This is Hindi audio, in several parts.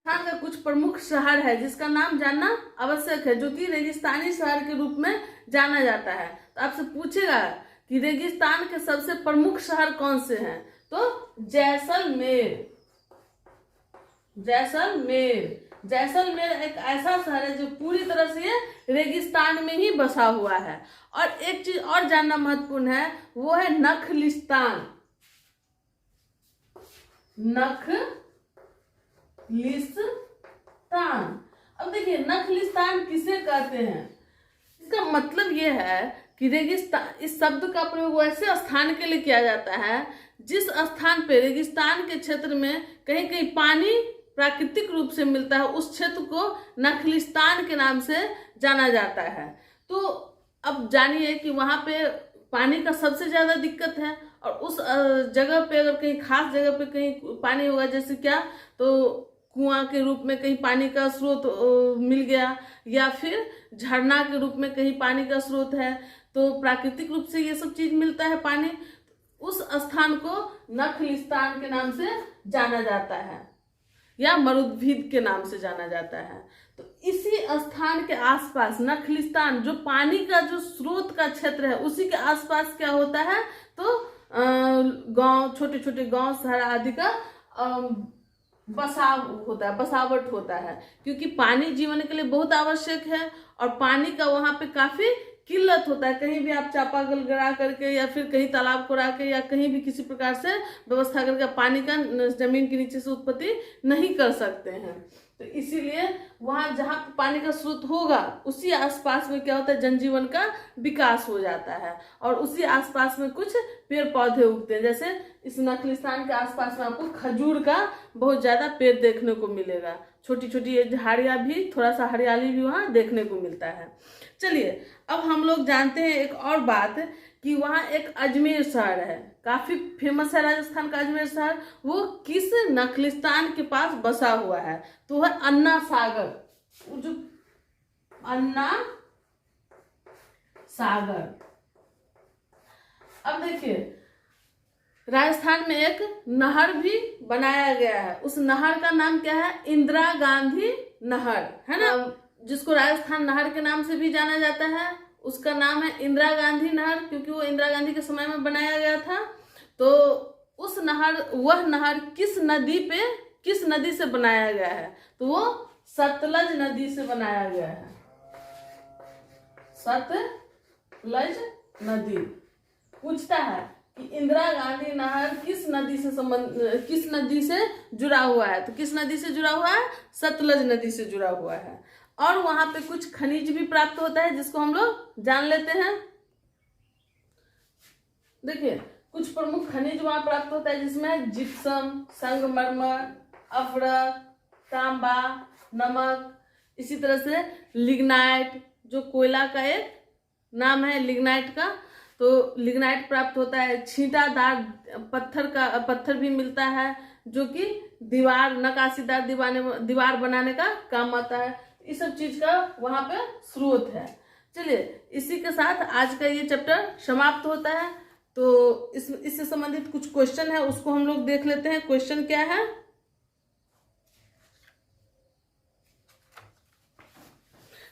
राजस्थान का कुछ प्रमुख शहर है जिसका नाम जानना आवश्यक है, जो कि रेगिस्तानी शहर के रूप में जाना जाता है। तो आपसे पूछेगा कि रेगिस्तान के सबसे प्रमुख शहर कौन से हैं, तो जैसलमेर। जैसलमेर एक ऐसा शहर है जो पूरी तरह से ये रेगिस्तान में ही बसा हुआ है। और एक चीज और जानना महत्वपूर्ण है, वो है नखलिस्तान। अब देखिए नखलिस्तान किसे कहते हैं। इसका मतलब यह है कि रेगिस्तान, इस शब्द का प्रयोग वैसे स्थान के लिए किया जाता है जिस स्थान पे रेगिस्तान के क्षेत्र में कहीं कहीं पानी प्राकृतिक रूप से मिलता है, उस क्षेत्र को नखलिस्तान के नाम से जाना जाता है। तो अब जानिए कि वहां पे पानी का सबसे ज्यादा दिक्कत है, और उस जगह पे अगर कहीं खास जगह पे कहीं पानी होगा, जैसे क्या, तो कुआं के रूप में कहीं पानी का स्रोत मिल गया, या फिर झरना के रूप में कहीं पानी का स्रोत है, तो प्राकृतिक रूप से ये सब चीज मिलता है पानी, उस स्थान को नखलिस्तान के नाम से जाना जाता है या मरुद्भिद के नाम से जाना जाता है। तो इसी स्थान के आसपास नखलिस्तान, जो पानी का जो स्रोत का क्षेत्र है, उसी के आसपास क्या होता है, तो गांव, छोटे छोटे गांव, शहर आदि का बसावट होता है, क्योंकि पानी जीवन के लिए बहुत आवश्यक है और पानी का वहां पे काफी किल्लत होता है। कहीं भी आप चापाकल गड़ा करके या फिर कहीं तालाब कोड़ा के या कहीं भी किसी प्रकार से व्यवस्था करके पानी का जमीन के नीचे से उत्पत्ति नहीं कर सकते हैं। तो इसीलिए वहां जहां पानी का स्रोत होगा उसी आसपास में क्या होता है, जनजीवन का विकास हो जाता है, और उसी आसपास में कुछ पेड़ पौधे उगते हैं। जैसे इस नखलिस्तान के आसपास में आपको खजूर का बहुत ज्यादा पेड़ देखने को मिलेगा, छोटी छोटी झाड़ियां भी, थोड़ा सा हरियाली भी वहां देखने को मिलता है। चलिए अब हम लोग जानते हैं एक और बात, कि वहाँ एक अजमेर शहर है, काफी फेमस है राजस्थान का अजमेर शहर। वो किस नखलिस्तान के पास बसा हुआ है, तो है अन्ना सागर। जो अन्ना सागर, अब देखिए राजस्थान में एक नहर भी बनाया गया है, उस नहर का नाम क्या है, इंदिरा गांधी नहर, है ना, जिसको राजस्थान नहर के नाम से भी जाना जाता है। उसका नाम है इंदिरा गांधी नहर, क्योंकि वो इंदिरा गांधी के समय में बनाया गया था। तो उस नहर, वह नहर किस नदी से बनाया गया है, तो वो सतलज नदी से बनाया गया है। सतलज नदी। पूछता है कि इंदिरा गांधी नहर किस नदी से जुड़ा हुआ है, तो किस नदी से जुड़ा हुआ है, सतलज नदी से जुड़ा हुआ है। और वहां पे कुछ खनिज भी प्राप्त होता है, जिसको हम लोग जान लेते हैं। देखिए कुछ प्रमुख खनिज वहां प्राप्त होता है, जिसमें जिप्सम, संगमरमर, अफरक, तांबा, नमक, इसी तरह से लिग्नाइट, जो कोयला का एक नाम है लिग्नाइट का, तो लिग्नाइट प्राप्त होता है। छींटादार पत्थर भी मिलता है, जो कि नकाशीदार दीवार बनाने का काम आता है। इस सब चीज का वहां पे स्रोत है। चलिए इसी के साथ आज का ये चैप्टर समाप्त होता है। तो इससे संबंधित कुछ क्वेश्चन है, उसको हम लोग देख लेते हैं। क्वेश्चन क्या है,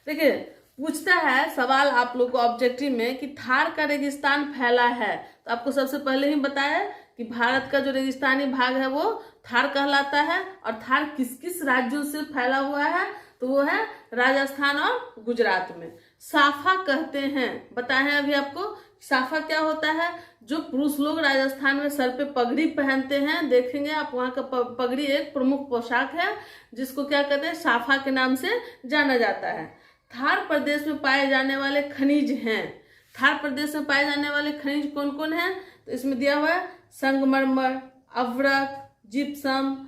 देखिए पूछता है सवाल आप लोग को ऑब्जेक्टिव में कि थार का रेगिस्तान फैला है। तो आपको सबसे पहले ही बताया कि भारत का जो रेगिस्तानी भाग है वो थार कहलाता है, और थार किस किस राज्यों से फैला हुआ है, तो वो है राजस्थान और गुजरात में। साफा कहते हैं, बताए हैं अभी आपको। साफा क्या होता है, जो पुरुष लोग राजस्थान में सर पे पगड़ी पहनते हैं, देखेंगे आप, वहाँ का पगड़ी एक प्रमुख पोशाक है, जिसको क्या कहते हैं, साफा के नाम से जाना जाता है। थार प्रदेश में पाए जाने वाले खनिज हैं। थार प्रदेश में पाए जाने वाले खनिज कौन कौन है, तो इसमें दिया हुआ है संगमरमर, अवरक, जिप्सम,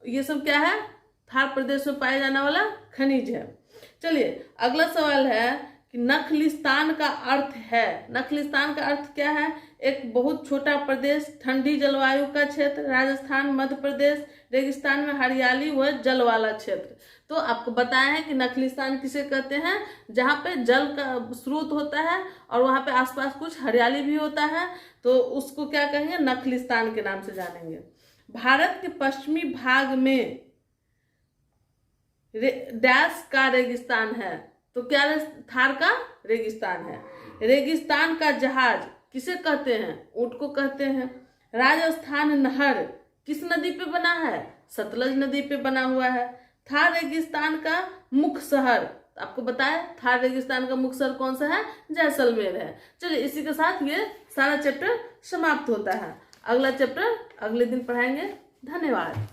ये सब क्या है, थार प्रदेश में पाया जाने वाला खनिज है। चलिए अगला सवाल है कि नखलिस्तान का अर्थ है। नखलिस्तान का अर्थ क्या है, एक बहुत छोटा प्रदेश, ठंडी जलवायु का क्षेत्र, राजस्थान, मध्य प्रदेश, रेगिस्तान में हरियाली व जल वाला क्षेत्र। तो आपको बताया है कि नखलिस्तान किसे कहते हैं, जहाँ पे जल का स्रोत होता है और वहाँ पे आसपास कुछ हरियाली भी होता है, तो उसको क्या कहेंगे, नखलिस्तान के नाम से जानेंगे। भारत के पश्चिमी भाग में डैश का रेगिस्तान है, तो क्या थार का रेगिस्तान है। रेगिस्तान का जहाज किसे कहते हैं, ऊंट को कहते हैं। राजस्थान नहर किस नदी पे बना है, सतलज नदी पे बना हुआ है। थार रेगिस्तान का मुख्य शहर, आपको बताया थार रेगिस्तान का मुख्य शहर कौन सा है, जैसलमेर है। चलिए इसी के साथ ये सारा चैप्टर समाप्त होता है। अगला चैप्टर अगले दिन पढ़ाएंगे। धन्यवाद।